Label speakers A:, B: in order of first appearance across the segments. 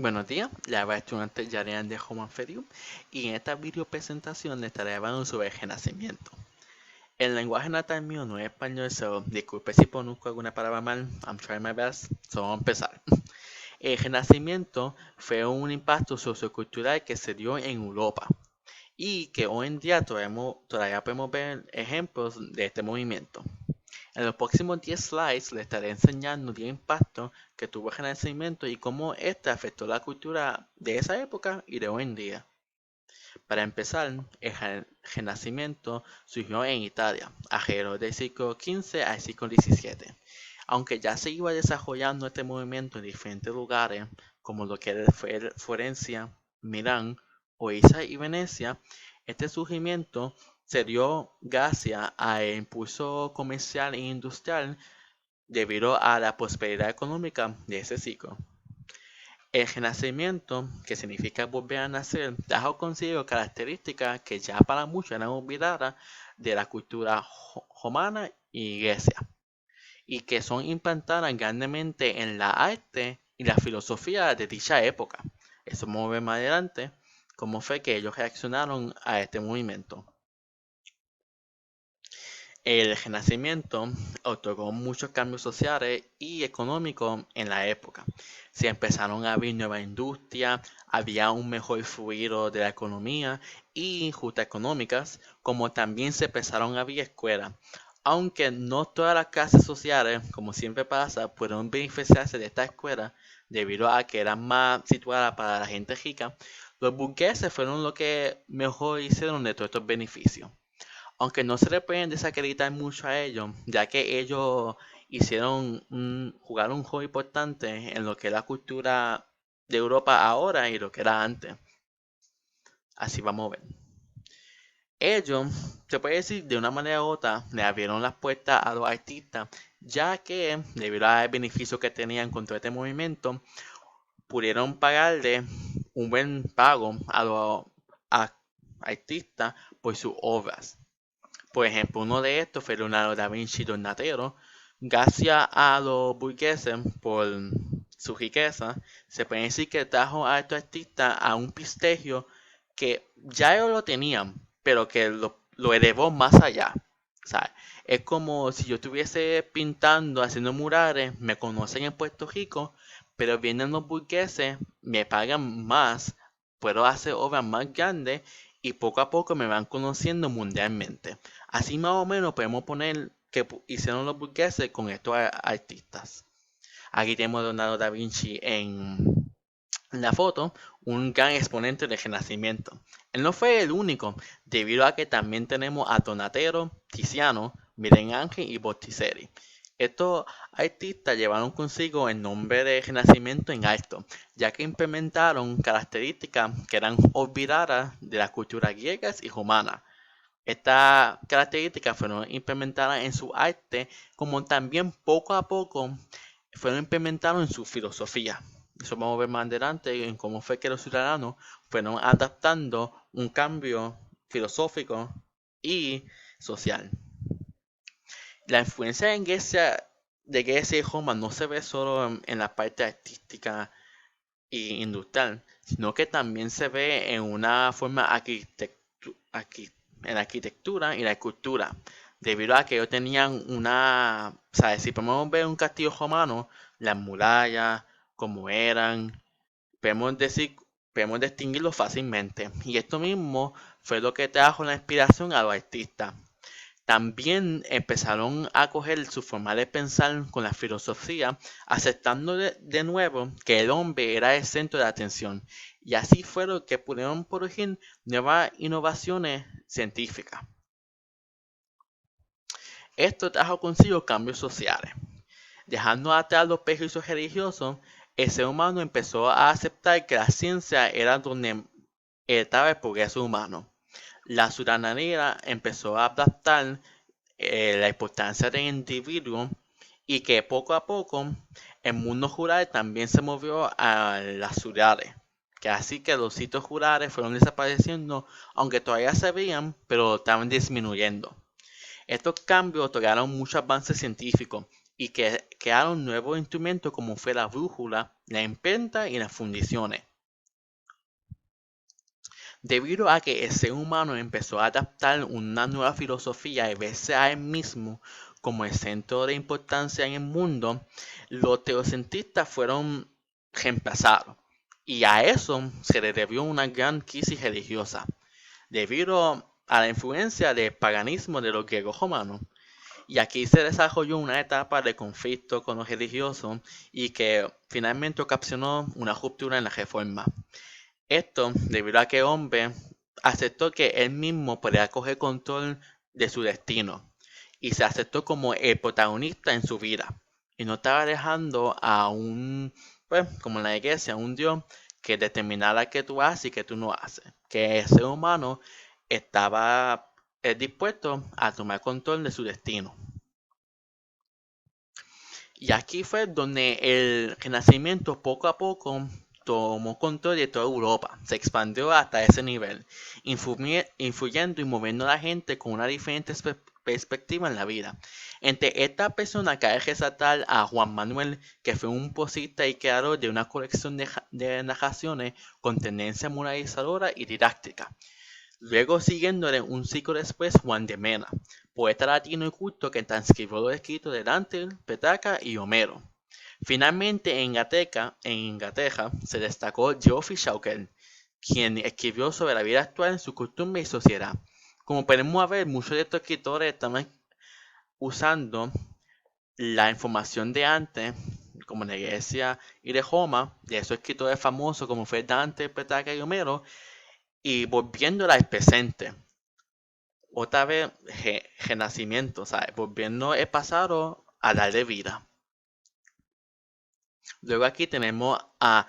A: Buenos días, le habla estudiante Yarian de Home Ferium y en esta video presentación le estaré hablando sobre el Renacimiento. El lenguaje natal mío no es español, so disculpe si pronuncio alguna palabra mal, I'm trying my best, so vamos a empezar. El Renacimiento fue un impacto sociocultural que se dio en Europa y que hoy en día todavía podemos ver ejemplos de este movimiento. En los próximos 10 slides les estaré enseñando el impacto que tuvo el Renacimiento y cómo este afectó la cultura de esa época y de hoy en día. Para empezar, el Renacimiento surgió en Italia, alrededor del siglo XV al siglo XVII. Aunque ya se iba desarrollando este movimiento en diferentes lugares, como lo que fue Florencia, Milán, Oisa y Venecia, este surgimiento se dio gracias al impulso comercial e industrial debido a la prosperidad económica de ese siglo. El Renacimiento, que significa volver a nacer, trajo consigo características que ya para muchos eran olvidadas de la cultura romana y Grecia, y que son implantadas grandemente en la arte y la filosofía de dicha época. Eso vamos a ver más adelante cómo fue que ellos reaccionaron a este movimiento. El Renacimiento otorgó muchos cambios sociales y económicos en la época. Se empezaron a abrir nuevas industrias, había un mejor fluido de la economía y justas económicas, como también se empezaron a abrir escuelas. Aunque no todas las clases sociales, como siempre pasa, pudieron beneficiarse de esta escuela debido a que eran más situadas para la gente rica, los burgueses fueron los que mejor hicieron de todos estos beneficios. Aunque no se le pueden desacreditar mucho a ellos, ya que ellos jugaron un juego importante en lo que es la cultura de Europa ahora y lo que era antes. Así vamos a ver. Ellos, se puede decir de una manera u otra, le abrieron las puertas a los artistas, ya que debido al beneficio que tenían con todo este movimiento, pudieron pagarle un buen pago a los artistas por sus obras. Por ejemplo, uno de estos fue Leonardo da Vinci Donatello. Gracias a los burgueses por su riqueza, se puede decir que trajo a estos artistas a un prestigio que ya ellos lo tenían, pero que lo elevó más allá. O sea, es como si yo estuviese pintando, haciendo murales, me conocen en Puerto Rico, pero vienen los burgueses, me pagan más, puedo hacer obras más grandes y poco a poco me van conociendo mundialmente. Así más o menos podemos poner que hicieron los burgueses con estos artistas. Aquí tenemos a Leonardo da Vinci en la foto, un gran exponente del Renacimiento. Él no fue el único, debido a que también tenemos a Donatello, Tiziano, Miguel Ángel y Botticelli. Estos artistas llevaron consigo el nombre de Renacimiento en alto, ya que implementaron características que eran olvidadas de las culturas griegas y romanas. Estas características fueron implementadas en su arte, como también poco a poco fueron implementadas en su filosofía. Eso vamos a ver más adelante en cómo fue que los ciudadanos fueron adaptando un cambio filosófico y social. La influencia de Grecia y Roma no se ve solo en la parte artística e industrial, sino que también se ve en una forma en la arquitectura y la escultura, debido a que ellos tenían o sea, si podemos ver un castillo romano, las murallas, como eran, podemos decir, podemos distinguirlo fácilmente. Y esto mismo fue lo que trajo la inspiración a los artistas. También empezaron a coger su forma de pensar con la filosofía, aceptando de nuevo que el hombre era el centro de atención. Y así fue lo que pudieron producir nuevas innovaciones científicas. Esto trajo consigo cambios sociales. Dejando atrás los prejuicios religiosos, el ser humano empezó a aceptar que la ciencia era donde estaba el progreso humano. La ciudadanía empezó a adaptar la importancia del individuo y que poco a poco el mundo rural también se movió a las ciudades. Que así que los sitios rurales fueron desapareciendo, aunque todavía se veían, pero estaban disminuyendo. Estos cambios otorgaron muchos avances científicos y que crearon nuevos instrumentos como fue la brújula, la imprenta y las fundiciones. Debido a que el ser humano empezó a adaptar una nueva filosofía y verse a él mismo como el centro de importancia en el mundo, los teocentristas fueron reemplazados. Y a eso se le debió una gran crisis religiosa, debido a la influencia del paganismo de los griegos romanos. Y aquí se desarrolló una etapa de conflicto con los religiosos y que finalmente ocasionó una ruptura en la reforma. Esto debido a que el hombre aceptó que él mismo podía coger control de su destino y se aceptó como el protagonista en su vida y no estaba dejando a pues como en la iglesia, un Dios que determinara qué tú haces y qué tú no haces, que el ser humano estaba dispuesto a tomar control de su destino. Y aquí fue donde el Renacimiento poco a poco tomó control de toda Europa, se expandió hasta ese nivel, influyendo y moviendo a la gente con una diferente perspectiva en la vida. Entre esta persona cabe resaltar a Juan Manuel, que fue un posita y creador de una colección de narraciones con tendencia moralizadora y didáctica. Luego siguiéndole un siglo después Juan de Mena, poeta latino y culto que transcribió los escritos de Dante, Petrarca y Homero. Finalmente en Inglaterra se destacó Geoffrey Chaucer, quien escribió sobre la vida actual, su costumbre y sociedad. Como podemos ver, muchos de estos escritores están usando la información de antes, como la iglesia y de Roma, de esos escritores famosos como fue Dante, Petrarca y Homero, y volviéndola al presente. Otra vez, renacimiento, ¿sabes? Volviendo el pasado a darle vida. Luego aquí tenemos a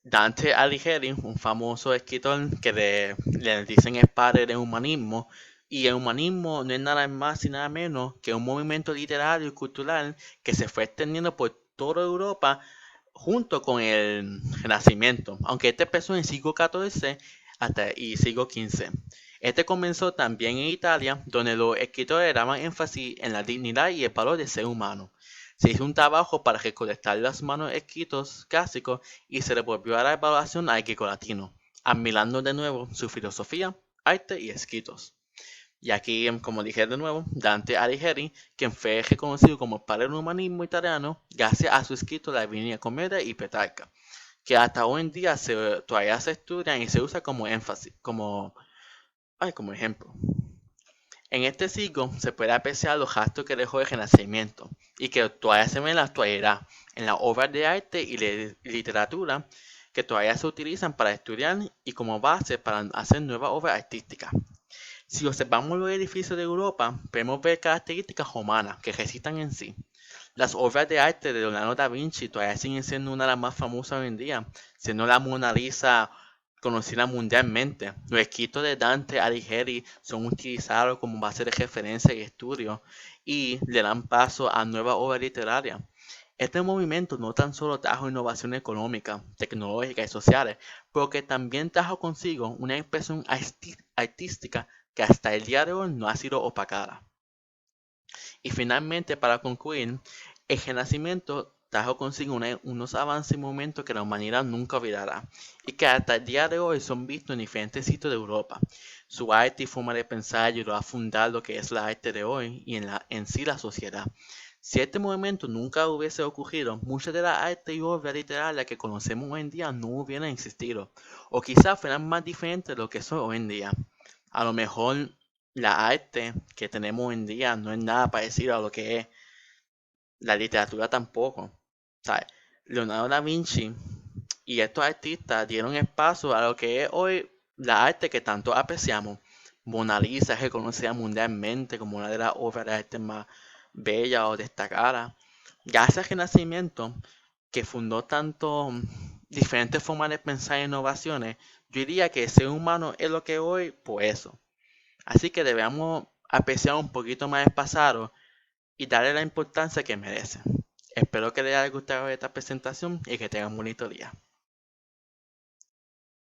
A: Dante Alighieri, un famoso escritor que le dicen el padre del humanismo. Y el humanismo no es nada más y nada menos que un movimiento literario y cultural que se fue extendiendo por toda Europa junto con el Renacimiento, aunque este empezó en el siglo XIV y siglo XV. Este comenzó también en Italia, donde los escritores daban énfasis en la dignidad y el valor del ser humano. Se hizo un trabajo para recolectar los manuscritos clásicos y se le volvió a la evaluación al griego latino, admirando de nuevo su filosofía, arte y escritos. Y aquí, como dije de nuevo, Dante Alighieri, quien fue reconocido como el padre del humanismo italiano gracias a su escrito La Divina Comedia y Petrarca, que hasta hoy en día todavía se estudia y se usa como énfasis, como ejemplo. En este siglo se puede apreciar los rastros que dejó el Renacimiento y que todavía se ven en la actualidad en las obras de arte y literatura que todavía se utilizan para estudiar y como base para hacer nuevas obras artísticas. Si observamos los edificios de Europa, podemos ver características romanas que recitan en sí. Las obras de arte de Leonardo da Vinci todavía siguen siendo una de las más famosas hoy en día, siendo la Mona Lisa conocida mundialmente. Los escritos de Dante Alighieri son utilizados como base de referencia y estudio y le dan paso a nuevas obras literarias. Este movimiento no tan solo trajo innovación económica, tecnológica y sociales, pero que también trajo consigo una expresión artística que hasta el día de hoy no ha sido opacada. Y finalmente, para concluir, el Renacimiento trajo consigo unos avances y momentos que la humanidad nunca olvidará y que hasta el día de hoy son vistos en diferentes sitios de Europa. Su arte y forma de pensar ayudó a fundar lo que es la arte de hoy y en sí la sociedad. Si este movimiento nunca hubiese ocurrido, muchas de las artes y obras literarias que conocemos hoy en día no hubieran existido, o quizás fueran más diferentes de lo que son hoy en día. A lo mejor la arte que tenemos hoy en día no es nada parecido a lo que es la literatura tampoco. ¿Sabes? Leonardo da Vinci y estos artistas dieron espacio a lo que es hoy la arte que tanto apreciamos. Mona Lisa es reconocida mundialmente como una de las obras de arte más bellas o destacadas. Gracias al Renacimiento, que fundó tanto diferentes formas de pensar e innovaciones, yo diría que el ser humano es lo que es hoy por eso. Así que debemos apreciar un poquito más el pasado y darle la importancia que merece. Espero que les haya gustado esta presentación y que tengan un bonito día.